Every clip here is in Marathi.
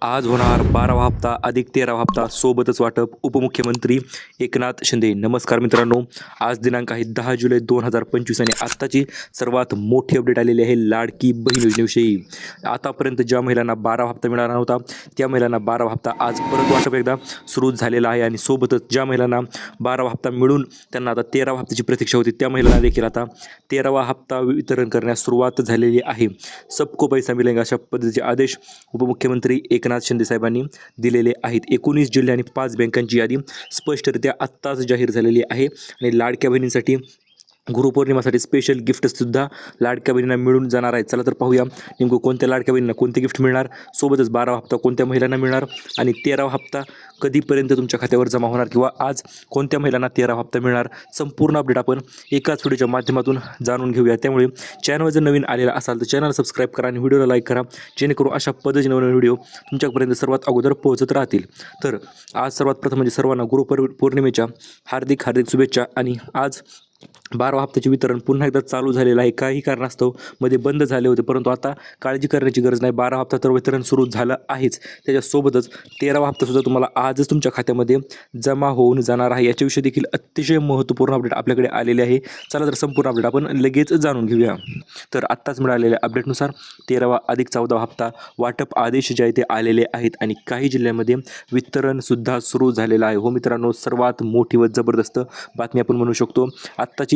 आज होणार 12वा हप्ता अधिक 13वा हप्ता सोबतच वाटप उपमुख्यमंत्री एकनाथ शिंदे. नमस्कार मित्रांनो, आज दिनांक आहे 10 जुलै 2025 आणि आत्ताची सर्वात मोठी अपडेट आलेली आहे लाडकी बहीण योजनेविषयी. आतापर्यंत ज्या महिलांना 12वा हप्ता मिळाला नव्हता त्या महिलांना 12वा हप्ता आज परत वाटप एकदा सुरू झालेला आहे आणि सोबतच ज्या महिलांना 12वा हप्ता मिळून त्यांना आता 13वा हप्त्याची प्रतीक्षा होती त्या महिलांना देखील आता 13वा हप्ता वितरण करण्यास सुरुवात झालेली आहे. सबको पैसा मिलेगा अशा पद्धतीचे आदेश उपमुख्यमंत्री एकनाथ शिंदे साहेबांनी दिलेले आहेत. 19 जिल्हे आणि 5 बँकांची यादी स्पष्टरित्या आत्ताच जाहीर झालेली आहे आणि लाडक्या बहिणींसाठी गुरुपौर्णिमासाठी स्पेशल गिफ्टसुद्धा लाडक्या बहिणींना मिळून जाणार आहेत. चला तर पाहूया नेमकं कोणत्या लाडक्या बहिणींना कोणते गिफ्ट मिळणार, सोबतच 12वा हप्ता कोणत्या महिलांना मिळणार आणि 13वा हप्ता कधीपर्यंत तुमच्या खात्यावर जमा होणार किंवा आज कोणत्या महिलांना 13वा हप्ता मिळणार. संपूर्ण अपडेट आपण एकाच व्हिडिओच्या माध्यमातून जाणून घेऊया. त्यामुळे चॅनल जर नवीन आलेला असाल तर चॅनल सबस्क्राईब करा आणि व्हिडिओला लाईक करा, जेणेकरून अशा पद्धतीने नवीन व्हिडिओ तुमच्यापर्यंत सर्वात अगोदर पोहोचत राहतील. तर आज सर्वात प्रथम म्हणजे सर्वांना गुरुपौर्णिमेच्या हार्दिक शुभेच्छा. आणि आज 12वा हप्त्याचे वितरण पुन्हा एकदा चालू झालेलं आहे. काही कारणास्तव मध्ये बंद झाले होते, परंतु आता काळजी करण्याची गरज नाही. 12वा हप्ता तर वितरण सुरू झालं आहेच, त्याच्यासोबतच 13वा हप्तासुद्धा तुम्हाला आजच तुमच्या खात्यामध्ये जमा होऊन जाणार आहे. याच्याविषयी देखील अतिशय महत्त्वपूर्ण अपडेट आपल्याकडे आलेले आहे. चला तर संपूर्ण अपडेट आपण लगेच जाणून घेऊया. तर आत्ताच मिळालेल्या अपडेटनुसार 13वा अधिक 14वा हप्ता वाटप आदेश जे आहे ते आलेले आहेत आणि काही जिल्ह्यांमध्ये वितरणसुद्धा सुरू झालेलं आहे. हो मित्रांनो, सर्वात मोठी व जबरदस्त बातमी आपण म्हणू शकतो. आत्ताची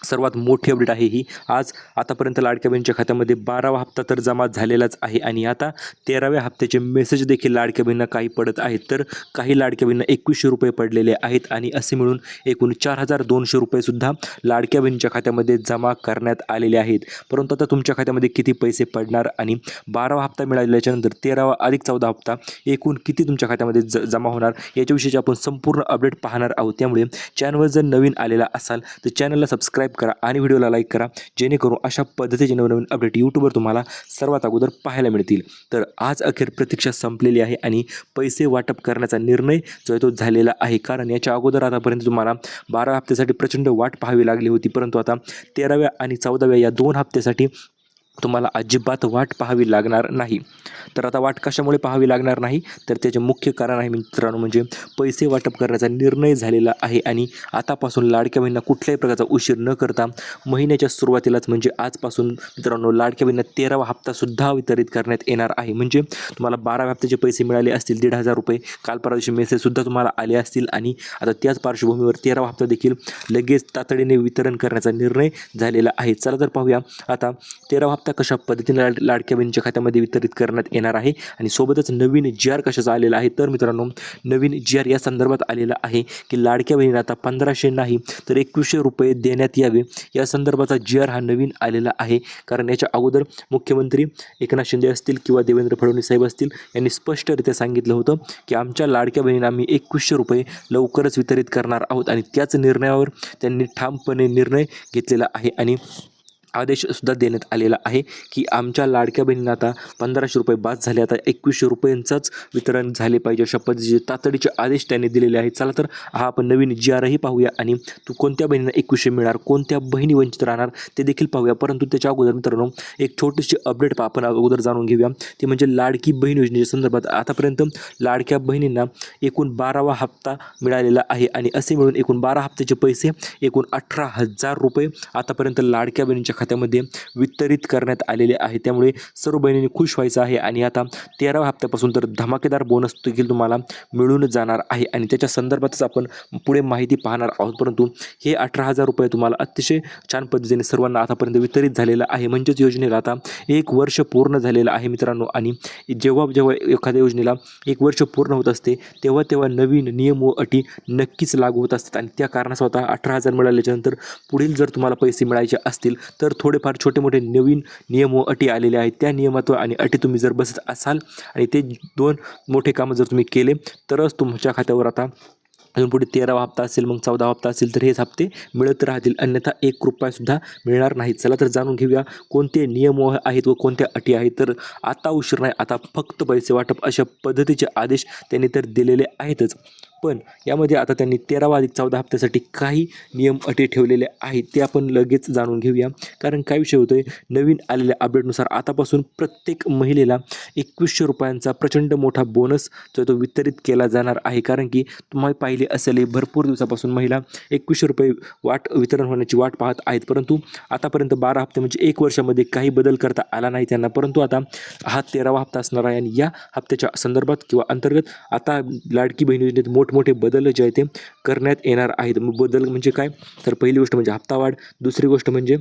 सर्वात मोठी अपडेट आहे ही. आज आतापर्यंत लाडक्या बहिणीच्या खात्यामध्ये 12वा हप्ता तर जमा झालेलाच आहे आणि आता 13व्या हप्त्याचे मेसेज देखील लाडक्या बहिणींना काही पडत आहेत. तर काही लाडक्या बहिणींना 2100 रुपये पडलेले आहेत आणि असे मिळून एकूण 4200 रुपयेसुद्धा लाडक्या बहिणीच्या खात्यामध्ये जमा करण्यात आलेले आहेत. परंतु आता तुमच्या खात्यामध्ये किती पैसे पडणार आणि 12वा हप्ता मिळाल्याच्यानंतर 13वा अधिक 14 हप्ता एकूण किती तुमच्या खात्यामध्ये जमा होणार याच्याविषयीचे आपण संपूर्ण अपडेट पाहणार आहोत. त्यामुळे चॅनलवर जर नवीन आलेला असाल तर चॅनलला सबस्क्राईब करा आणि व्हिडिओला लाईक करा, जेणेकरून अशा पद्धतीचे नवनवीन अपडेट यूट्यूबवर तुम्हाला सर्वात अगोदर पाहायला मिळतील. तर आज अखेर प्रतीक्षा संपलेली आहे आणि पैसे वाटप करण्याचा निर्णय जो आहे तो झालेला आहे. कारण याच्या अगोदर आतापर्यंत तुम्हाला 12 हप्त्यासाठी प्रचंड वाट पाहावी लागली होती, परंतु आता 13व्या आणि 14व्या या 2 हप्त्यासाठी तुम्हाला अजिबात वाट पाहावी लागणार नाही. तर आता वाट कशामुळे पाहावी लागणार नाही, तर त्याचे मुख्य कारण आहे मित्रांनो, म्हणजे पैसे वाटप करण्याचा निर्णय झालेला आहे आणि आतापासून लाडक्या बहिणींना कुठल्याही प्रकारचा उशीर न करता महिन्याच्या सुरुवातीलाच म्हणजे आजपासून मित्रांनो लाडक्या बहिणींना 13वा हप्तासुद्धा वितरित करण्यात येणार आहे. म्हणजे तुम्हाला 12व्या हप्त्याचे पैसे मिळाले असतील 1500 रुपये, काल परवा दिवशी मेसेजसुद्धा तुम्हाला आले असतील आणि आता त्याच पार्श्वभूमीवर 13वा हप्ता देखील लगेच तातडीने वितरण करण्याचा निर्णय झालेला आहे. चला तर पाहूया आता 13वा हप्ता कशा पद्धतीने लाडक्या बहिणीच्या खात्यामध्ये वितरित करण्यात येणार आहे आणि सोबतच नवीन GR कशाचा आलेला आहे. तर मित्रांनो, नवीन GR या संदर्भात आलेला आहे की लाडक्या बहिणींना आता 1500 नाही तर 2100 रुपये देण्यात यावे, या संदर्भाचा GR हा नवीन आलेला आहे. कारण याच्या अगोदर मुख्यमंत्री एकनाथ शिंदे असतील किंवा देवेंद्र फडणवीस साहेब असतील यांनी स्पष्टरित्या सांगितलं होतं की आमच्या लाडक्या बहिणींना आम्ही 2100 रुपये लवकरच वितरित करणार आहोत आणि त्याच निर्णयावर त्यांनी ठामपणे निर्णय घेतलेला आहे आणि आदेशसुद्धा देण्यात आलेला आहे की आमच्या लाडक्या बहिणींना आता 1500 रुपये बाद झाले, आता 2100 रुपयांचाच वितरण झाले पाहिजे अशा पद्धतीचे तातडीचे आदेश त्यांनी दिलेले आहेत. चला तर हा आपण नवीन GRही पाहूया आणि कोणत्या बहिणींना 2100 मिळणार, कोणत्या बहिणी वंचित राहणार ते देखील पाहूया. परंतु त्याच्या अगोदर मित्रांनो एक छोटीशी अपडेट आपण अगोदर जाणून घेऊया, ते म्हणजे लाडकी बहीण योजनेच्या संदर्भात. आतापर्यंत लाडक्या बहिणींना एकूण 12वा हप्ता मिळालेला आहे आणि असे मिळून एकूण 12 हप्त्याचे पैसे एकूण 18,000 रुपये आतापर्यंत लाडक्या बहिणींच्या खात्यामध्ये वितरित करण्यात आलेले आहे. त्यामुळे सर्व बहिणींनी खुश व्हायचं आहे आणि आता 13व्या हप्त्यापासून तर धमाकेदार बोनस देखील तुम्हाला मिळून जाणार आहे आणि त्याच्या संदर्भातच आपण पुढे माहिती पाहणार आहोत. परंतु हे 18,000 रुपये तुम्हाला अतिशय छान पद्धतीने सर्वांना आतापर्यंत वितरित झालेलं आहे. म्हणजेच योजनेला आता 1 वर्ष पूर्ण झालेलं आहे मित्रांनो. आणि जेव्हा एखाद्या योजनेला 1 वर्ष पूर्ण होत असते तेव्हा नवीन नियम व अटी नक्कीच लागू होत असतात आणि त्या कारणास आता 18,000 मिळाल्याच्यानंतर पुढील जर तुम्हाला पैसे मिळायचे असतील तर थोडेफार छोटे मोठे नवीन नियम व अटी आलेले आहेत. त्या नियमात आणि अटी तुम्ही जर बसत असाल आणि ते 2 मोठे कामं जर तुम्ही केले तरच तुमच्या खात्यावर आता अजून पुढे 13वा हप्ता असेल, मग 14वा हप्ता असेल तर हेच हप्ते मिळत राहतील, अन्यथा 1 रुपयासुद्धा मिळणार नाही. चला तर जाणून घेऊया कोणते नियम आहेत व कोणत्या अटी आहेत. तर आता उशीर नाही, आता फक्त पैसे वाटप अशा पद्धतीचे आदेश त्यांनी तर दिलेले आहेतच. पण यामध्ये आता त्यांनी 13वा अधिक 14 हप्त्यासाठी काही नियम अटी ठेवलेले आहेत ते आपण लगेच जाणून घेऊया. कारण काय विषय होतोय, नवीन आलेल्या अपडेटनुसार आतापासून प्रत्येक महिलेला 2100 रुपयांचा प्रचंड मोठा बोनस जो तो वितरित केला जाणार आहे. कारण की तुम्ही पाहिले असेल भरपूर दिवसापासून महिला 2100 रुपये वितरण होण्याची वाट पाहत आहेत, परंतु आतापर्यंत 12 हप्ते म्हणजे 1 वर्षामध्ये काही बदल करता आला नाही त्यांना. परंतु आता हा 13वा हप्ता असणार आहे आणि या हप्त्याच्या संदर्भात किंवा अंतर्गत आता लाडकी बहीण योजनेत मोठमोठे बदल जे आहेत ते करण्यात येणार आहेत. बदल म्हणजे काय, तर पहिली गोष्ट म्हणजे हप्ता वाढ, दुसरी गोष्ट म्हणजे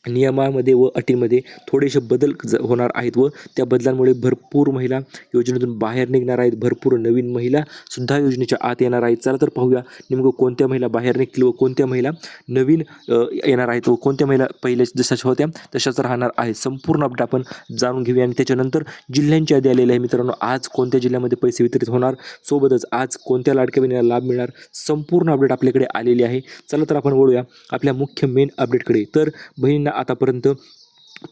नियमामध्ये व अटींमध्ये थोडेसे बदल होणार आहेत व त्या बदलांमुळे भरपूर महिला योजनेतून बाहेर निघणार आहेत, भरपूर नवीन महिलासुद्धा योजनेच्या आत येणार आहेत. चला तर पाहूया नेमकं कोणत्या महिला बाहेर निघतील व कोणत्या महिला नवीन येणार आहेत व कोणत्या महिला पहिल्या जशाच होत्या तशाच राहणार आहेत. संपूर्ण अपडेट आपण जाणून घेऊया आणि त्याच्यानंतर जिल्ह्यांची यादी आलेली आहे मित्रांनो. आज कोणत्या जिल्ह्यामध्ये पैसे वितरित होणार, सोबतच आज कोणत्या लाडक्या बहिणीला लाभ मिळणार, संपूर्ण अपडेट आपल्याकडे आलेली आहे. चला तर आपण वळूया आपल्या मुख्य मेन अपडेटकडे. तर बहिणींना आतापर्यंत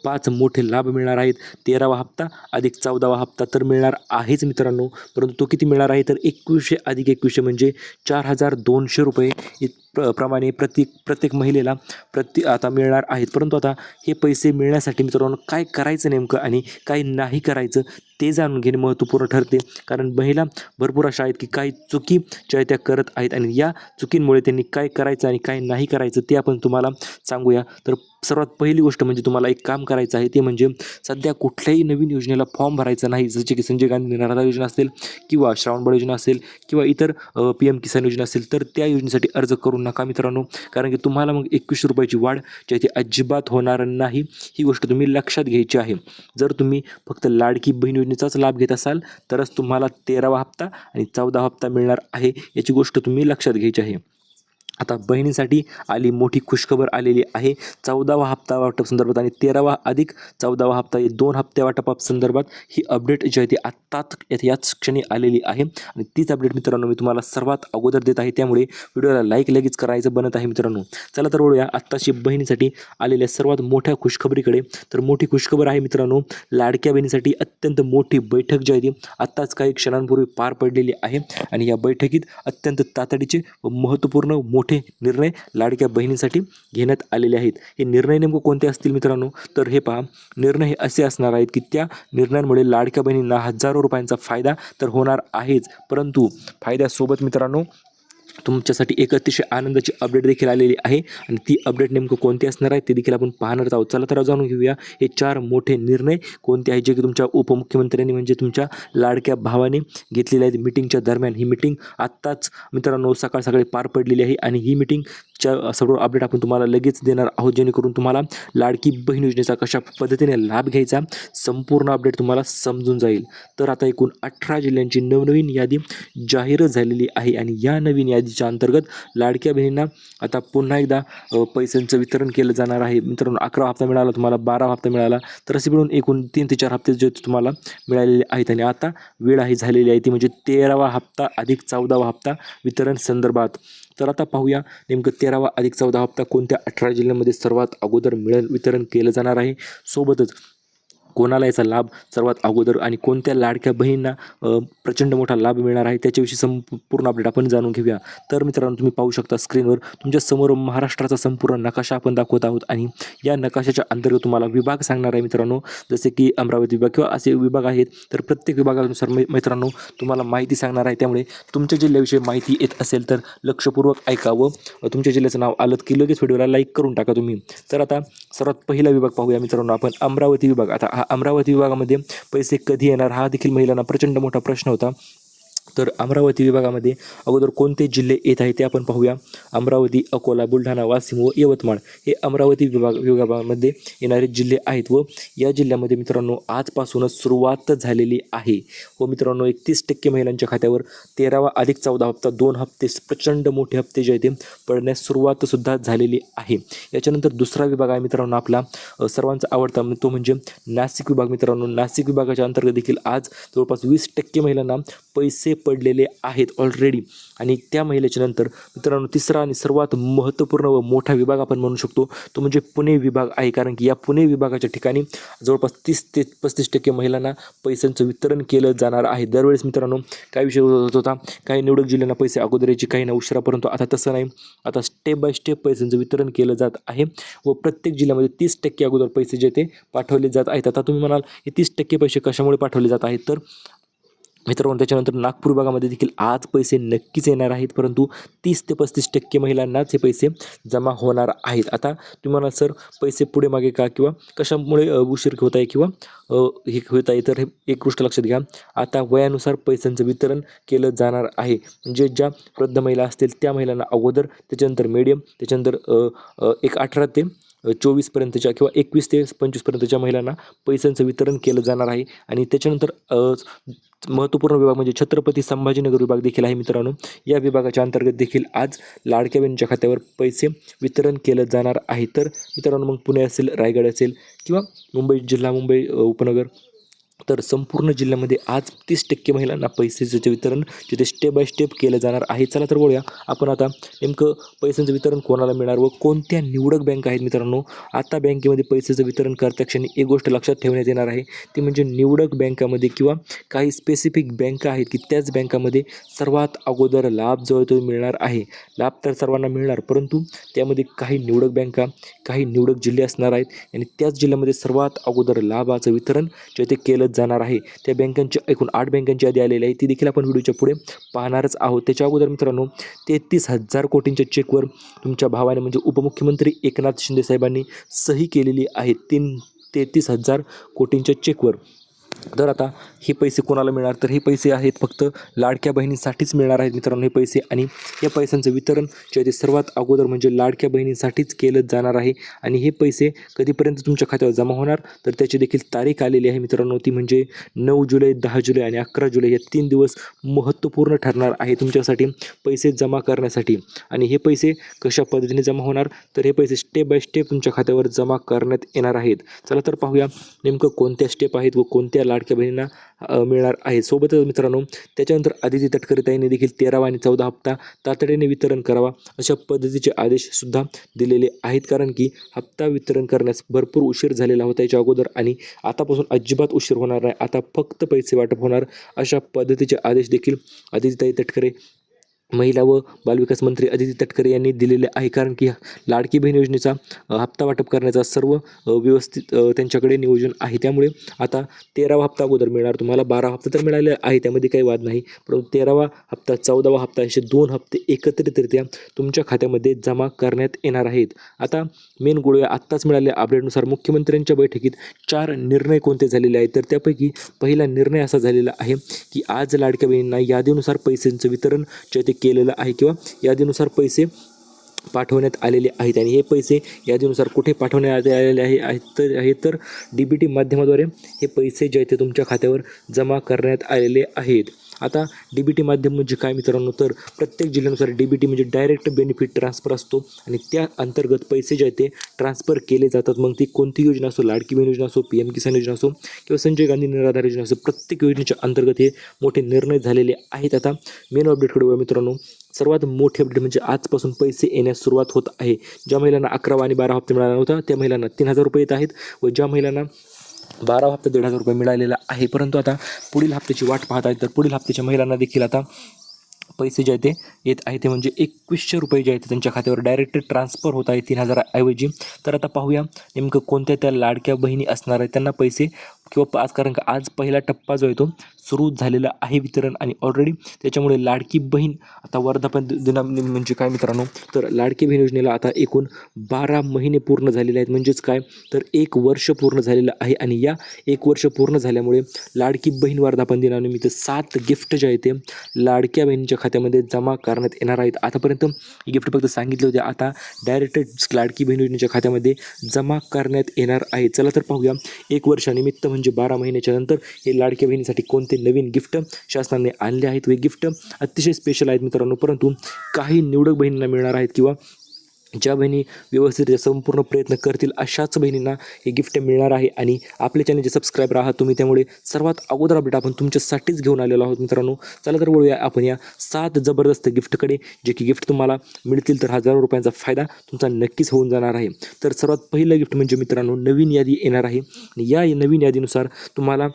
5 मोठे लाभ मिळणार आहेत. 13वा हप्ता अधिक 14वा हप्ता तर मिळणार आहेच मित्रांनो, परंतु तो किती मिळणार आहे तर 2100 अधिक 2100 म्हणजे 4200 रुपये प्रमाणे प्रत्येक महिलेला आता मिळणार आहेत. परंतु आता हे पैसे मिळण्यासाठी मित्रांनो काय करायचं नेमकं आणि काय नाही करायचं ते जाणून घेणे महत्त्वपूर्ण ठरते. कारण महिला भरपूर अशा आहेत की काही चुकी ज्या त्या करत आहेत आणि या चुकींमुळे त्यांनी काय करायचं आणि काय नाही करायचं ते आपण तुम्हाला सांगूया. तर सर्वात पहिली गोष्ट म्हणजे तुम्हाला एक काम करायचं आहे ते म्हणजे सध्या कुठल्याही नवीन योजनेला फॉर्म भरायचा नाही. जसे की संजय गांधी निराधार योजना असेल किंवा श्रावणबाळ योजना असेल किंवा इतर PM किसान योजना असेल तर त्या योजनेसाठी अर्ज करू नका मित्रांनो. कारण की तुम्हाला मग 2100 रुपयाची वाढ जी आहे ती अजिबात होणार नाही. ही गोष्ट तुम्ही लक्षात घ्यायची आहे. जर तुम्ही फक्त लाडकी बहीण योजनेचाच लाभ घेत असाल तरच तुम्हाला 13वा हप्ता आणि 14वा हप्ता मिळणार आहे, याची गोष्ट तुम्ही लक्षात घ्यायची आहे. आता बहिणीसाठी आली मोठी खुशखबर आलेली आहे. 14वा हप्ता वाटप संदर्भात आणि 13वा अधिक 14वा हप्ता हे 2 हप्त्या वाटपा संदर्भात ही अपडेट जी आहे ती आत्ताच याच क्षणी आलेली आहे आणि तीच अपडेट मित्रांनो मी तुम्हाला सर्वात अगोदर देत आहे. त्यामुळे व्हिडिओला लाईक लगेच करायचं बनत आहे मित्रांनो. चला तर वळूया आत्ताची बहिणीसाठी आलेल्या सर्वात मोठ्या खुशखबरीकडे. तर मोठी खुशखबर आहे मित्रांनो, लाडक्या बहिणीसाठी अत्यंत मोठी बैठक जी आहे ती आत्ताच काही क्षणांपूर्वी पार पडलेली आहे आणि या बैठकीत अत्यंत तातडीचे व महत्त्वपूर्ण मोठे निर्णय लाडक्या बहिणींसाठी घेण्यात आलेले आहेत. हे निर्णय नेमकं कोणते असतील मित्रांनो, तर हे पहा, निर्णय हे असे असणार आहेत की त्या निर्णयांमुळे लाडक्या बहिणींना हजारो रुपयांचा फायदा तर होणार आहेच, परंतु फायद्यासोबत मित्रांनो तुमच्यासाठी एक अतिशय आनंदाची अपडेट देखील आलेली आहे आणि ती अपडेट नेमकं कोणती असणार आहे ते देखील आपण पाहणार आहोत. चला तर जाणून घेऊया हे 4 मोठे निर्णय कोणते आहेत जे की तुमच्या उपमुख्यमंत्र्यांनी म्हणजे तुमच्या लाडक्या भावाने घेतलेले आहेत मीटिंगच्या दरम्यान. ही मीटिंग आत्ताच मित्रांनो सकाळी पार पडलेली आहे आणि ही मीटिंगच्या सर्व अपडेट आपण तुम्हाला लगेच देणार आहोत, जेणेकरून तुम्हाला लाडकी बहीण योजनेचा कशा पद्धतीने लाभ घ्यायचा संपूर्ण अपडेट तुम्हाला समजून जाईल. तर आता एकूण 18 जिल्ह्यांची नवनवीन यादी जाहीर झालेली आहे आणि या नवीन यादीच्या अंतर्गत लाडक्या बहिणींना आता पुन्हा एकदा पैशांचं वितरण केलं जाणार आहे मित्रांनो. 11वा हप्ता मिळाला तुम्हाला, 12वा हप्ता मिळाला, तर असे मिळून एकूण 3 ते 4 हप्ते जे तुम्हाला मिळालेले आहेत आणि आता वेळ आहे झालेली आहे ती म्हणजे 13वा हप्ता अधिक 14वा हप्ता वितरण संदर्भात. तर आता पाहूया नेमकं 13वा अधिक 14वा हप्ता कोणत्या 18 जिल्ह्यांमध्ये सर्वात अगोदर वितरण केलं जाणार आहे, सोबतच कोणाला याचा लाभ सर्वात अगोदर आणि कोणत्या लाडक्या बहिणींना प्रचंड मोठा लाभ मिळणार आहे त्याच्याविषयी संपूर्ण अपडेट आपण जाणून घेऊया. तर मित्रांनो तुम्ही पाहू शकता स्क्रीनवर तुमच्यासमोर महाराष्ट्राचा संपूर्ण नकाशा आपण दाखवत आहोत आणि या नकाशाच्या अंतर्गत तुम्हाला विभाग सांगणार आहे मित्रांनो, जसे की अमरावती विभाग किंवा असे विभाग आहेत. तर प्रत्येक विभागानुसार मित्रांनो तुम्हाला माहिती सांगणार आहे, त्यामुळे तुमच्या जिल्ह्याविषयी माहिती येत असेल तर लक्षपूर्वक ऐका व तुमच्या जिल्ह्याचं नाव आलं की लगेच व्हिडिओला लाईक करून टाका तुम्ही. तर आता सर्वात पहिला विभाग पाहूया मित्रांनो आपण, अमरावती विभाग. आता अमरावती विभागामध्ये पैसे कधी येणार हा देखील महिलांना प्रचंड मोठा प्रश्न होता. तर अमरावती विभागामध्ये अगोदर कोणते जिल्हे येत आहेत ते आपण पाहूया. अमरावती, अकोला, बुलढाणा, वाशिम व यवतमाळ हे अमरावती विभागामध्ये येणारे जिल्हे आहेत व या जिल्ह्यामध्ये मित्रांनो आजपासूनच सुरुवात झालेली आहे व मित्रांनो 31% महिलांच्या खात्यावर 13वा अधिक 14 हप्ता 2 हप्ते प्रचंड मोठे हप्ते जे आहेत ते पडण्यास सुरुवातसुद्धा झालेली आहे. याच्यानंतर दुसरा विभाग आहे मित्रांनो आपला सर्वांचा आवडता, तो म्हणजे नाशिक विभाग मित्रांनो. नाशिक विभागाच्या अंतर्गत देखील आज जवळपास 20% महिलांना पैसे पडलेले आहेत ऑलरेडी. आणि त्या महिलेच्या नंतर मित्रांनो तिसरा आणि सर्वात महत्त्वपूर्ण व मोठा विभाग आपण म्हणू शकतो तो म्हणजे पुणे विभाग आहे. कारण की या पुणे विभागाच्या ठिकाणी जवळपास 30 ते 35% महिलांना पैशांचं वितरण केलं जाणार आहे. दरवेळेस मित्रांनो काय विषय होत होता, काही निवडक जिल्ह्यांना पैसे अगोदर यायचे, काही ना उशिरा, परंतु आता तसं नाही. आता स्टेप बाय स्टेप पैशांचं वितरण केलं जात आहे व प्रत्येक जिल्ह्यामध्ये 30% अगोदर पैसे जे ते पाठवले जात आहेत. आता तुम्ही म्हणाल हे 30% पैसे कशामुळे पाठवले जात आहेत, तर मित्रांनो त्याच्यानंतर नागपूर विभागामध्ये देखील आज पैसे नक्कीच येणार आहेत, परंतु 30 ते 35% महिलांनाच हे पैसे जमा होणार आहेत. आता तुम्ही म्हणाल सर पैसे पुढे मागे का किंवा कशामुळे उशीर होत आहे किंवा हे होत आहे, तर हे एक गोष्ट लक्षात घ्या. आता वयानुसार पैशांचं वितरण केलं जाणार आहे. म्हणजे ज्या वृद्ध महिला असतील त्या महिलांना अगोदर, त्याच्यानंतर मीडियम, त्याच्यानंतर एक 18 ते 24पर्यंतच्या किंवा 21 ते 25पर्यंतच्या महिलांना पैशांचं वितरण केलं जाणार आहे. आणि त्याच्यानंतर महत्त्वपूर्ण विभाग म्हणजे छत्रपती संभाजीनगर विभाग देखील आहे मित्रांनो. या विभागाच्या अंतर्गत देखील आज लाडक्या बहिणीच्या खात्यावर पैसे वितरण केलं जाणार आहे. तर मित्रांनो मग पुणे असेल, रायगड असेल किंवा मुंबई जिल्हा, मुंबई उपनगर, तर संपूर्ण जिल्ह्यामध्ये आज 30% महिलांना पैशाचं वितरण जिथे स्टेप बाय स्टेप केलं जाणार आहे. चला तर बोलूया आपण आता नेमकं पैशांचं वितरण कोणाला मिळणार व कोणत्या निवडक बँका आहेत मित्रांनो. आता बँकेमध्ये पैशाचं वितरण करता क्षणी एक गोष्ट लक्षात ठेवण्यात येणार आहे, ती म्हणजे निवडक बँकामध्ये किंवा काही स्पेसिफिक बँका आहेत की त्याच बँकामध्ये सर्वात अगोदर लाभ जो आहे तो मिळणार आहे. लाभ तर सर्वांना मिळणार, परंतु त्यामध्ये काही निवडक बँका, काही निवडक जिल्हे असणार आहेत आणि त्याच जिल्ह्यामध्ये सर्वात अगोदर लाभाचं वितरण जे ते केलं जाणार आहे. त्या बँकांची एकूण 8 बँकांची यादी आलेली आहे, ती देखील आपण व्हिडिओच्या पुढे पाहणारच आहोत. त्याच्या अगोदर मित्रांनो 33,000 कोटींच्या चेकवर तुमच्या भावाने म्हणजे उपमुख्यमंत्री एकनाथ शिंदे साहेबांनी सही केलेली आहे. 33,000 कोटींच्या चेकवर. तर आता हे पैसे कोणाला मिळणार, तर हे पैसे आहेत फक्त लाडक्या बहिणींसाठीच मिळणार आहेत मित्रांनो हे पैसे. आणि या पैशांचं वितरण जे आहे ते सर्वात अगोदर म्हणजे लाडक्या बहिणींसाठीच केलं जाणार आहे. आणि हे पैसे कधीपर्यंत तुमच्या खात्यावर जमा होणार, तर त्याची देखील तारीख आलेली आहे मित्रांनो. ती म्हणजे 9 जुलै, 10 जुलै आणि 11 जुलै या 3 दिवस महत्त्वपूर्ण ठरणार आहे तुमच्यासाठी पैसे जमा करण्यासाठी. आणि हे पैसे कशा पद्धतीने जमा होणार, तर हे पैसे स्टेप बाय स्टेप तुमच्या खात्यावर जमा करण्यात येणार आहेत. चला तर पाहूया नेमकं कोणत्या स्टेप आहेत व कोणत्या लाडक्या बहिणींना मिळणार आहे. सोबतच मित्रांनो त्याच्यानंतर आदिती तटकरे ताईंनी देखील 13वा आणि 14 हप्ता तातडीने वितरण करावा अशा पद्धतीचे आदेशसुद्धा दिलेले आहेत. कारण की हप्ता वितरण करण्यास भरपूर उशीर झालेला होता याच्या अगोदर आणि आतापासून अजिबात उशीर होणार नाही. आता फक्त पैसे वाटप होणार अशा पद्धतीचे आदेश देखील आदितीताई तटकरे, महिला व बालविकास मंत्री आदिती तटकरे यांनी दिलेले आहे. कारण की लाडकी बहीण योजनेचा हप्ता वाटप करण्याचा सर्व व्यवस्थित त्यांच्याकडे नियोजन आहे. त्यामुळे आता 13वा हप्ता अगोदर मिळणार तुम्हाला, 12 हप्ता तर मिळाले आहे त्यामध्ये काही वाद नाही, परंतु 13वा हप्ता, 14वा हप्ता असे 2 हप्ते एकत्रितरित्या तुमच्या खात्यामध्ये जमा करण्यात येणार आहेत. आता मेन गोळ्या आत्ताच मिळालेल्या अपडेटनुसार मुख्यमंत्र्यांच्या बैठकीत 4 निर्णय कोणते झालेले आहेत, तर त्यापैकी पहिला निर्णय असा झालेला आहे की आज लाडक्या बहिणींना यादीनुसार पैशांचं वितरण जे ते केलेलं आहे किंवा यादीनुसार पैसे पाठवण्यात आलेले आहेत. आणि हे पैसे यादीनुसार कुठे पाठवण्यात आलेले तर DBT माध्यमाद्वारे हे पैसे जे आहेत ते तुमच्या खात्यावर जमा करण्यात आलेले आहेत. आता DBT माध्यम म्हणजे काय मित्रांनो, तर प्रत्येक जिल्ह्यानुसार DBT म्हणजे डायरेक्ट बेनिफिट ट्रान्सफर असतो आणि त्या अंतर्गत पैसे जे आहेत ते ट्रान्सफर केले जातात. मग ती कोणती योजना असो, लाडकी बहीण योजना असो, PM किसान योजना असो किंवा संजय गांधी निराधार योजना असो, प्रत्येक योजनेच्या अंतर्गत हे मोठे निर्णय झालेले आहेत. आता मेन अपडेटकडे बघा मित्रांनो, सर्वात मोठे अपडेट म्हणजे आजपासून पैसे येण्यास सुरुवात होत आहे. ज्या महिलांना 11 आणि 12 हप्ते मिळाला नव्हता त्या महिलांना 3,000 रुपये येत आहेत व ज्या महिलांना 12 हप्ते 1,500 रुपये मिळालेला आहे. परंतु आता पुढील हप्त्याची वाट पाहत आहेत, तर पुढील हप्त्याच्या महिलांना देखील आता पैसे जे आहे ते येत आहे ते म्हणजे 2,100 रुपये जे आहेत ते त्यांच्या खात्यावर डायरेक्ट ट्रान्सफर होत आहे 3,000 ऐवजी. तर आता पाहूया नेमकं कोणत्या त्या लाडक्या बहिणी असणार आहेत त्यांना पैसे किंवा आज, कारण का आज पहिला टप्पा जो आहे तो सुरू झालेला आहे वितरण आणि ऑलरेडी त्याच्यामुळे लाडकी बहीण आता वर्धापन दिना म्हणजे काय मित्रांनो, तर लाडकी बहीण योजनेला आता एकूण 12 महिने पूर्ण झालेले आहेत. म्हणजेच काय, तर 1 वर्ष पूर्ण झालेलं आहे आणि या 1 वर्ष पूर्ण झाल्यामुळे लाडकी बहीण वर्धापन दिनानिमित्त 7 गिफ्ट जे आहे ते लाडक्या बहिणीच्या खात्यामध्ये जमा करण्यात येणार आहेत. आतापर्यंत गिफ्ट फक्त सांगितले होते, आता डायरेक्ट लाडकी बहीण योजनेच्या खात्यामध्ये जमा करण्यात येणार आहे. चला तर पाहूया 1 वर्षानिमित्त म्हणजे 12 महिन्याच्या नंतर हे लाडक्या बहिणीसाठी कोणते नवीन गिफ्ट शासनाने आणले आहेत. वे गिफ्ट अतिशय स्पेशल आहेत मित्रांनो, परंतु काही निवडक बहिणींना मिळणार आहेत किंवा ज्या बहिणी व्यवस्थित संपूर्ण प्रयत्न करतील अशाच बहिणींना हे गिफ्ट मिळणार आहे आणि आपल्या चॅनलचे सबस्क्रायबर आहात तुम्ही, त्यामुळे सर्वात अगोदर अपडेट आपण तुमच्यासाठीच घेऊन आलेलो आहोत मित्रांनो. चला तर वळूया आपण या 7 जबरदस्त गिफ्टकडे, जे की गिफ्ट तुम्हाला मिळतील तर हजारो रुपयांचा फायदा तुमचा नक्कीच होऊन जाणार आहे. तर सर्वात पहिलं गिफ्ट म्हणजे मित्रांनो नवीन यादी येणार आहे आणि या नवीन यादीनुसार तुम्हाला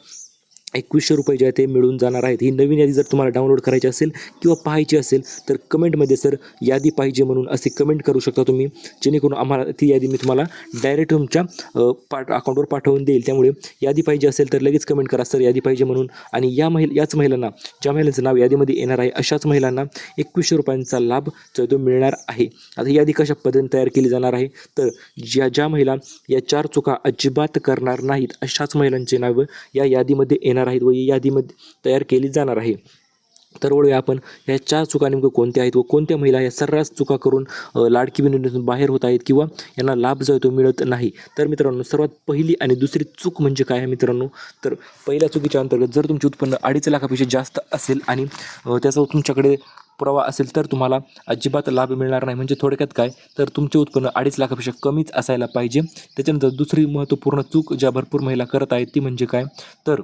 2100 रुपये जे आहे ते मिळून जाणार आहेत. ही नवीन यादी जर तुम्हाला डाउनलोड करायची असेल किंवा पाहायची असेल तर कमेंटमध्ये सर यादी पाहिजे म्हणून असे कमेंट करू शकता तुम्ही, जेणेकरून आम्हाला ती यादी मी तुम्हाला डायरेक्ट तुमच्या अकाउंटवर पाठवून देईल. त्यामुळे यादी पाहिजे असेल तर लगेच कमेंट करा सर यादी पाहिजे म्हणून. आणि याच महिलांना, ज्या महिलांचं नाव यादीमध्ये येणार आहे अशाच महिलांना 2100 रुपयांचा लाभ जो तो मिळणार आहे. आता ही यादी कशा पद्धतीने तयार केली जाणार आहे तर ज्या महिला या 4 चुका अजिबात करणार नाहीत अशाच महिलांचे नावं या यादीमध्ये येणार आहेत व यादीमध्ये तयार केली जाणार आहे. तर वळूया आपण या 4 चुका नेमकं कोणत्या आहेत व कोणत्या महिला या सर्रास चुका करून लाडकी बहिणीतून बाहेर होत आहेत किंवा यांना लाभ जो आहे तो मिळत नाही. तर मित्रांनो सर्वात पहिली आणि दुसरी चूक म्हणजे काय आहे मित्रांनो, तर पहिल्या चुकीच्या अंतर्गत जर तुमचे उत्पन्न 2.5 लाखापेक्षा जास्त असेल आणि त्याचा तुमच्याकडे पुरावा असेल तर तुम्हाला अजिबात लाभ मिळणार नाही. म्हणजे थोडक्यात काय, तर तुमचे उत्पन्न 2.5 लाखापेक्षा कमीच असायला पाहिजे. त्याच्यानंतर दुसरी महत्त्वपूर्ण चूक ज्या भरपूर महिला करत आहेत ती म्हणजे काय, तर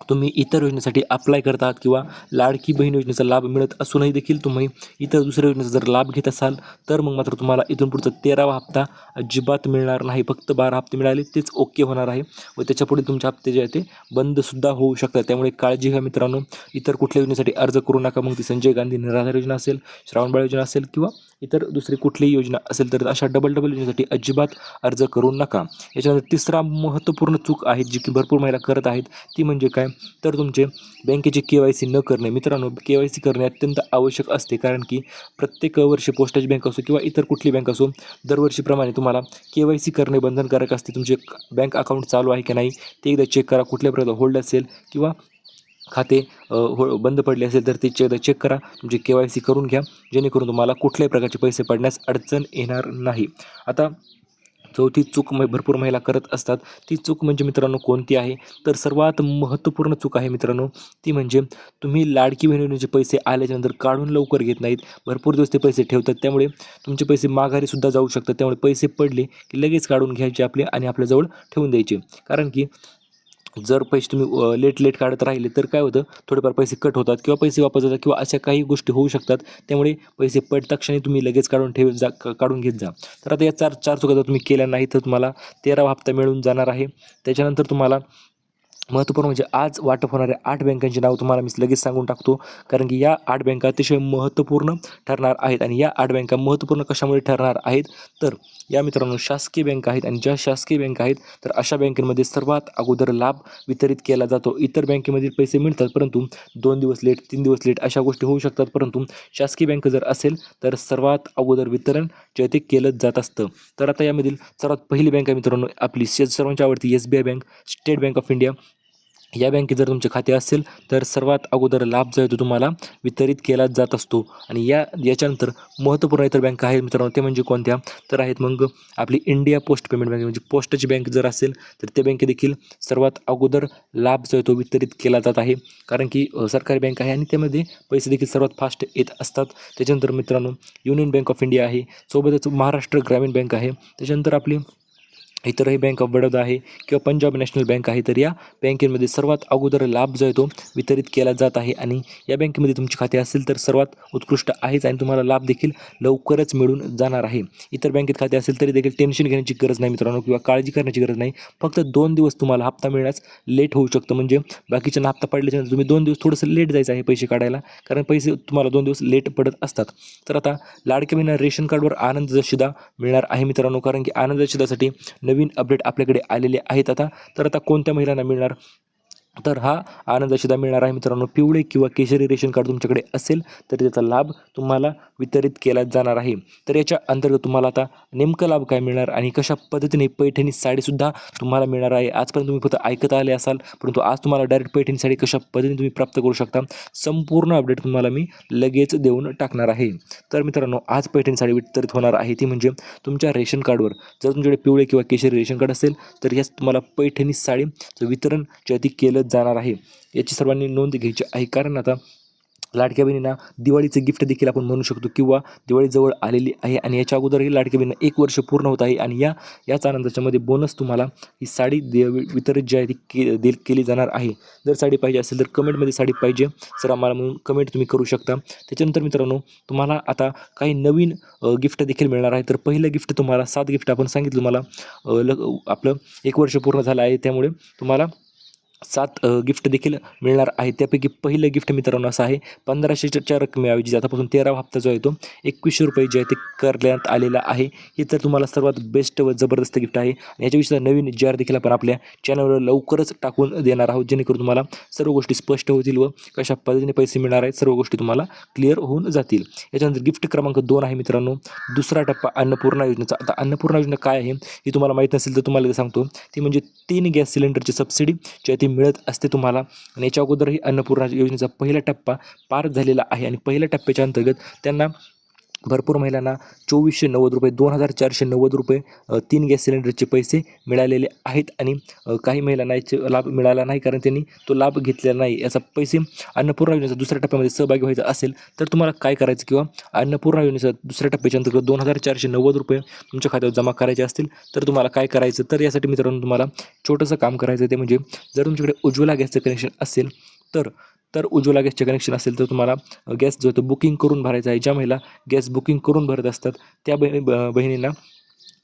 तुम्ही इतर योजनेसाठी अप्लाय करतात किंवा लाडकी बहीण योजनेचा लाभ मिळत असूनही देखील तुम्ही इतर दुसऱ्या योजनेचा जर लाभ घेत असाल तर मग मात्र तुम्हाला इथून पुढचा 13वा हप्ता अजिबात मिळणार नाही. फक्त 12 हप्ते मिळाले तेच ओके होणार आहे व त्याच्यापुढे तुमचे हप्ते जे आहे ते बंदसुद्धा होऊ शकतात. त्यामुळे काळजी घ्या मित्रांनो. इतर कुठल्या योजनेसाठी अर्ज करू नका. मग ती संजय गांधी निराधार योजना असेल, श्रावणबाळ योजना असेल किंवा इतर दुसरी कुठलीही योजना असेल तर अशा डबल योजनेसाठी अजिबात अर्ज करू नका. याच्यानंतर तिसरा महत्त्वपूर्ण चूक आहे जी की भरपूर महिला करत आहेत ती म्हणजे काय, तर तुमचे बँकेचे KYC न करणे. मित्रांनो KYC करणे अत्यंत आवश्यक असते, कारण की प्रत्येक वर्षी पोस्टाची बँक असो किंवा इतर कुठली बँक असो दरवर्षीप्रमाणे तुम्हाला KYC करणे बंधनकारक असते. तुमचे बँक अकाउंट चालू आहे की नाही ते एकदा चेक करा. कुठल्या प्रकारचा होल्ड असेल किंवा खाते बंद पडले असेल तर ते एकदा चेक करा. तुमचे KYC करून घ्या, जेणेकरून तुम्हाला कुठल्याही प्रकारचे पैसे पडण्यास अडचण येणार नाही. आता चौथी चूक भरपूर महिला करत असतात. ती चूक म्हणजे मित्रांनो कोणती आहे, तर सर्वात महत्त्वपूर्ण चूक आहे मित्रांनो, ती म्हणजे तुम्ही लाडकी बहीण योजनेचे पैसे आल्याच्यानंतर काढून लवकर घेत नाहीत. भरपूर दिवस ते पैसे ठेवतात, त्यामुळे तुमचे पैसे माघारीसुद्धा जाऊ शकतात. त्यामुळे पैसे पडले की लगेच काढून घ्यायचे आपले आणि आपल्याजवळ ठेवून द्यायचे. कारण की जर पैसे तुम्ही लेट काढत राहिले तर काय होतं, थोडेफार पैसे कट होतात किंवा पैसे वापस जातात किंवा अशा काही गोष्टी होऊ शकतात. त्यामुळे पैसे पडता क्षणी तुम्ही लगेच काढून घेत जा. तर आता या चार चुका जर तुम्ही केल्या नाही तर तुम्हाला 13वा हप्ता मिळून जाणार आहे. त्याच्यानंतर तुम्हाला महत्त्वपूर्ण म्हणजे आज वाटप होणाऱ्या 8 बँकांची नाव तुम्हाला मी लगेच सांगून टाकतो, कारण की या 8 बँका अतिशय महत्त्वपूर्ण ठरणार आहेत. आणि या 8 बँका महत्त्वपूर्ण कशामुळे ठरणार आहेत, तर या मित्रांनो शासकीय बँका आहेत आणि ज्या शासकीय बँका आहेत तर अशा बँकेमध्ये सर्वात अगोदर लाभ वितरित केला जातो. इतर बँकेमधील पैसे मिळतात परंतु 2 दिवस लेट, 3 दिवस लेट अशा गोष्टी होऊ शकतात, परंतु शासकीय बँक जर असेल तर सर्वात अगोदर वितरण जे ते केलं जात असतं. तर आता यामधील सर्वात पहिली बँक आहे मित्रांनो आपली सर्वांच्या आवडती SBI bank, state bank of India. या बँकेत जर तुमचे खाते असेल तर सर्वात अगोदर लाभ जो आहे तो तुम्हाला वितरित केला जात असतो. आणि याच्यानंतर महत्त्वपूर्ण इतर बँका आहेत मित्रांनो, ते म्हणजे कोणत्या, तर आहेत मग आपली इंडिया पोस्ट पेमेंट बँक, म्हणजे पोस्टाची बँक जर असेल तर त्या बँके देखील सर्वात अगोदर लाभ जो आहे तो वितरित केला जात आहे, कारण की सरकारी बँक आहे आणि त्यामध्ये पैसे देखील सर्वात फास्ट येत असतात. त्याच्यानंतर मित्रांनो युनियन बँक ऑफ इंडिया आहे, सोबतच महाराष्ट्र ग्रामीण बँक आहे. त्याच्यानंतर आपली इतरही बँक ऑफ बडोदा आहे किंवा पंजाब नॅशनल बँक आहे. तर या बँकेमध्ये सर्वात अगोदर लाभ जो आहे तो वितरित केला जात आहे आणि या बँकेमध्ये तुमचे खाते असेल तर सर्वात उत्कृष्ट आहेच आणि तुम्हाला लाभ देखील लवकरच मिळून जाणार आहे. इतर बँकेत खाते असेल तरी देखील टेन्शन घेण्याची गरज नाही मित्रांनो किंवा काळजी करण्याची गरज नाही. फक्त 2 दिवस तुम्हाला हप्ता मिळण्यास लेट होऊ शकतं. म्हणजे बाकीच्यांना हप्ता पडल्याच्यानंतर तुम्ही 2 दिवस थोडंसं लेट जायचं आहे पैसे काढायला, कारण पैसे तुम्हाला 2 दिवस लेट पडत असतात. तर आता लाडक्या बहिणींना रेशन कार्डवर आनंद दशिदा मिळणार आहे मित्रांनो, कारण की आनंद दशिदासाठी नवीन अपडेट आपल्याकडे आलेले आहेत आता. तर आता कोणत्या महिलांना मिळणार, तर हा आनंद दशिदा मिळणार आहे मित्रांनो. पिवळे किंवा केशरी रेशन कार्ड तुमच्याकडे असेल तर त्याचा लाभ तुम्हाला वितरित केला जाणार आहे. तर याच्या अंतर्गत तुम्हाला आता नेमका लाभ काय मिळणार आणि कशा पद्धतीने पैठणी साडीसुद्धा तुम्हाला मिळणार आहे. आजपर्यंत तुम्ही फक्त ऐकत आले असाल, परंतु आज तुम्हाला डायरेक्ट पैठणी साडी कशा पद्धतीने तुम्ही प्राप्त करू शकता संपूर्ण अपडेट तुम्हाला मी लगेच देऊन टाकणार आहे. तर मित्रांनो आज पैठणी साडी वितरित होणार आहे ती म्हणजे तुमच्या रेशन कार्डवर जर तुमच्याकडे पिवळे किंवा केशरी रेशन कार्ड असेल तर यास तुम्हाला पैठणी साडीचं वितरण जे ती केलं जाणार आहे. याची सर्वांनी नोंद घ्यायची आहे, कारण आता लाडक्या बहिणींना दिवाळीचं गिफ्ट देखील आपण म्हणू शकतो किंवा दिवाळी जवळ आलेली आहे आणि याच्या अगोदरही लाडक्या बहिणींना 1 वर्ष पूर्ण होत आहे आणि याच आनंदाच्यामध्ये बोनस तुम्हाला ही साडी वितरित जी आहे ती केली जाणार आहे. जर साडी पाहिजे असेल तर कमेंटमध्ये साडी पाहिजे सर आम्हाला म्हणून कमेंट तुम्ही करू शकता. त्याच्यानंतर मित्रांनो तुम्हाला आता काही नवीन गिफ्ट देखील मिळणार आहे. तर पहिलं गिफ्ट तुम्हाला 7 गिफ्ट आपण सांगितलं तुम्हाला आपलं 1 वर्ष पूर्ण झालं आहे त्यामुळे तुम्हाला 7 गिफ्ट देखील मिळणार आहे. त्यापैकी पहिलं गिफ्ट मित्रांनो असं आहे 1500च्या रकमेऐवजी आतापासून 13वा हप्ता जो आहे तो ₹21 जे आहे ते करण्यात आलेला आहे. हे तर तुम्हाला सर्वात बेस्ट व जबरदस्त गिफ्ट आहे आणि याच्याविषयीचा नवीन जार देखील आपण आपल्या चॅनलवर लवकरच टाकून देणार आहोत जेणेकरून तुम्हाला सर्व गोष्टी स्पष्ट होतील व कशा पद्धतीने पैसे मिळणार आहेत सर्व गोष्टी तुम्हाला क्लिअर होऊन जातील. याच्यानंतर गिफ्ट क्रमांक 2 आहे मित्रांनो दुसरा टप्पा अन्नपूर्णा योजनेचा. आता अन्नपूर्णा योजना काय आहे ही तुम्हाला माहीत नसेल तर तुम्हाला सांगतो. ती म्हणजे 3 गॅस सिलेंडरची सबसिडी जी आहे ती मिळत असते तुम्हाला आणि याच्या अगोदरही अन्नपूर्णा योजनेचा पहिला टप्पा पार झालेला आहे आणि पहिल्या टप्प्याच्या अंतर्गत त्यांना भरपूर महिलांना ₹2490 ₹2490 3 गॅस सिलेंडरचे पैसे मिळालेले आहेत आणि काही महिलांना याचे लाभ मिळाला नाही कारण त्यांनी तो लाभ घेतलेला नाही. याचा पैसे अन्नपूर्णा योजनेचा दुसऱ्या टप्प्यामध्ये सहभागी व्हायचं असेल तर तुम्हाला काय करायचं किंवा अन्नपूर्णा योजनेचा दुसऱ्या टप्प्याच्या अंतर्गत ₹2490 तुमच्या खात्यावर जमा करायचे असतील तर तुम्हाला काय करायचं. तर यासाठी मित्रांनो तुम्हाला छोटंसं काम करायचं ते म्हणजे जर तुमच्याकडे उज्ज्वला गॅसचं कनेक्शन असेल तर उज्ज्वला गॅसचे कनेक्शन असेल तर तुम्हाला गॅस जो तो बुकिंग करून भरायचा आहे. ज्या महिला गॅस बुकिंग करून भरत असतात त्या बहिणींना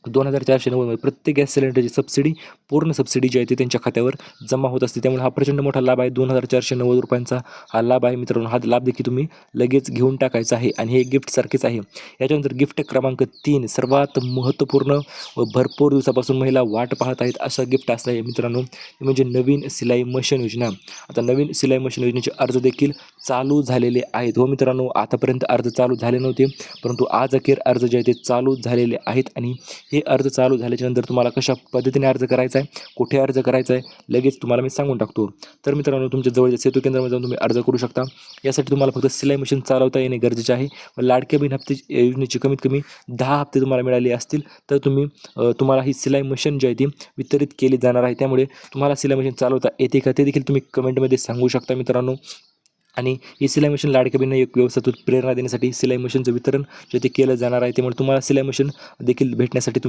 2490 प्रत्येक गॅस सिलेंडरची सबसिडी पूर्ण सबसिडी जी आहे ती त्यांच्या खात्यावर जमा होत असते. त्यामुळे हा प्रचंड मोठा लाभ आहे. ₹2490 हा लाभ आहे मित्रांनो. हा लाभ देखील तुम्ही लगेच घेऊन टाकायचा आहे आणि हे गिफ्टसारखेच आहे. याच्यानंतर गिफ्ट क्रमांक 3 सर्वात महत्त्वपूर्ण व भरपूर दिवसापासून महिला वाट पाहत आहेत असं गिफ्ट असं आहे मित्रांनो. ते म्हणजे नवीन सिलाई मशीन योजना. आता नवीन सिलाई मशीन योजनेचे अर्ज देखील चालू झालेले आहेत. हो मित्रांनो आतापर्यंत अर्ज चालू झाले नव्हते परंतु आज अखेर अर्ज जे आहे ते चालू झालेले आहेत आणि हे अर्ज चालू झाल्याच्या नंतर तुम्हाला कशा पद्धतीने अर्ज करायचा आहे कुठे अर्ज करायचा आहे लगेच तुम्हाला मी सांगून टाकतो. तर मित्रांनो तुमच्या जवळच्या सेतू केंद्रामध्ये जाऊन तुम्ही अर्ज करू शकता. यासाठी तुम्हाला फक्त सिलाई मशीन चालवता येणे गरजेचे आहे. लाडक्या बहीण हप्ते योजनेची कमीत कमी 10 हप्ते तुम्हाला मिळाले असतील तर तुम्हाला ही सिलाई मशीन जी आहे ती वितरित केली जाणार आहे. त्यामुळे तुम्हाला सिलाई मशीन चालवता येते का ते देखील तुम्ही कमेंटमध्ये सांगू शकता मित्रांनो. आणि ही सिलाई मशीन लाडक्या बहिणींना एक व्यवसायातून प्रेरणा देण्यासाठी सिलाई मशीनचं वितरण जे ते केलं जाणार आहे. त्यामुळे तुम्हाला सिलाई मशीन देखील भेटण्यासाठी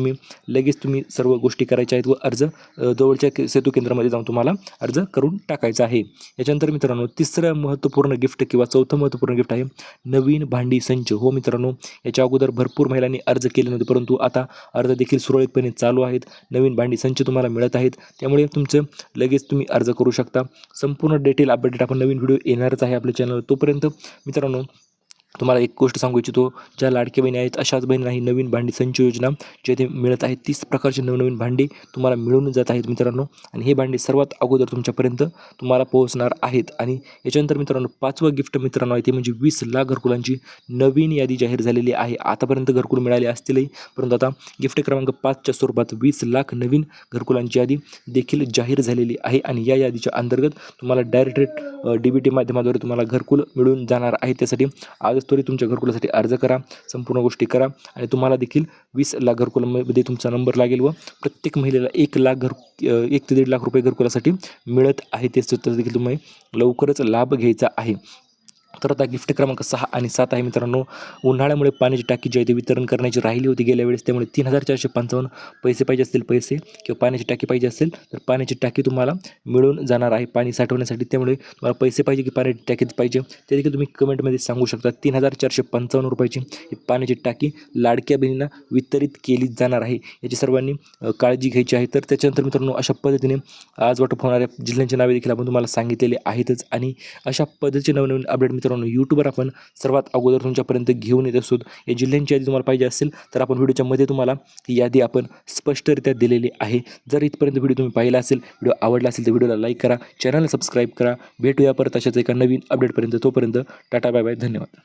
लगेच तुम्ही सर्व गोष्टी करायच्या आहेत व अर्ज जवळच्या सेतू केंद्रामध्ये जाऊन तुम्हाला अर्ज करून टाकायचा आहे. याच्यानंतर मित्रांनो तिसरं महत्त्वपूर्ण गिफ्ट किंवा चौथं महत्त्वपूर्ण गिफ्ट आहे नवीन भांडी संच. हो मित्रांनो याच्या अगोदर भरपूर महिलांनी अर्ज केले नव्हते परंतु आता अर्ज देखील सुरळीतपणे चालू आहेत. नवीन भांडी संच तुम्हाला मिळत आहेत त्यामुळे लगेच तुम्ही अर्ज करू शकता. संपूर्ण डिटेल अपडेट आपण नवीन व्हिडिओ येणारच आहे आपल्या चॅनलवर. तोपर्यंत मित्रांनो तुम्हाला एक गोष्ट सांगू इच्छितो ज्या लाडक्या बहिणी आहेत अशाच बहिणींना ही नवीन भांडी संच योजना जेथे मिळत आहे 30 प्रकारची नवनवीन भांडी तुम्हाला मिळून जात आहेत मित्रांनो आणि हे भांडी सर्वात अगोदर तुमच्यापर्यंत तुम्हाला पोहोचणार आहेत. आणि याच्यानंतर मित्रांनो 5वं गिफ्ट मित्रांनो आहे ते म्हणजे 20 लाख घरकुलांची नवीन यादी जाहीर झालेली आहे. आतापर्यंत घरकुल मिळाले असतीलही परंतु आता गिफ्ट क्रमांक 5च्या स्वरूपात 20 लाख नवीन घरकुलांची यादी देखील जाहीर झालेली आहे आणि या यादीच्या अंतर्गत तुम्हाला डायरेक्ट DBT माध्यमाद्वारे तुम्हाला घरकुल मिळून जाणार आहे. त्यासाठी आज त्वरित तुमच्या घरकुलासाठी अर्ज करा संपूर्ण गोष्टी करा आणि तुम्हाला देखील 20 लाख घरकुलामध्ये तुमचा नंबर लागेल व प्रत्येक महिलेला 1 ते 1.5 लाख रुपये घरकुलासाठी मिळत आहे. ते सुद्धा देखील तुम्ही लवकरच लाभ घ्यायचा आहे. तर आता गिफ्ट क्रमांक 6 आणि 7 आहे मित्रांनो उन्हाळ्यामुळे पाण्याची टाकी जी आहे ती वितरण करण्याची राहिली होती गेल्या वेळेस त्यामुळे 3455 पैसे पाहिजे असतील पैसे किंवा पाण्याची टाकी पाहिजे असेल तर पाण्याची टाकी तुम्हाला मिळून जाणार आहे पाणी साठवण्यासाठी. त्यामुळे तुम्हाला पैसे पाहिजे की पाण्याची टाकी पाहिजे ते देखील तुम्ही कमेंटमध्ये सांगू शकता. 3455 रुपयाची ही पाण्याची टाकी लाडक्या बहिणींना वितरित केली जाणार आहे. याची सर्वांनी काळजी घ्यायची आहे. तर त्याच्यानंतर मित्रांनो अशा पद्धतीने आज वाटप होणाऱ्या जिल्ह्यांची नावे देखील आपण तुम्हाला सांगितलेले आहेतच आणि अशा पद्धतीचे नवनवीन अपडेट मित्रांनो यूट्यूबवर आपण सर्वात अगोदर तुमच्यापर्यंत घेऊन येत असतो. या जिल्ह्यांची यादी तुम्हाला पाहिजे असेल तर आपण व्हिडिओच्या मध्ये तुम्हाला ही यादी आपण स्पष्टरित्या दिलेली आहे. जर इथपर्यंत व्हिडिओ तुम्ही पाहिला असेल व्हिडिओ आवडला असेल तर व्हिडिओला लाईक करा चॅनलला सबस्क्राईब करा. भेटूया परत अशाच एका नवीन अपडेटपर्यंत. तोपर्यंत टाटा बाय बाय धन्यवाद.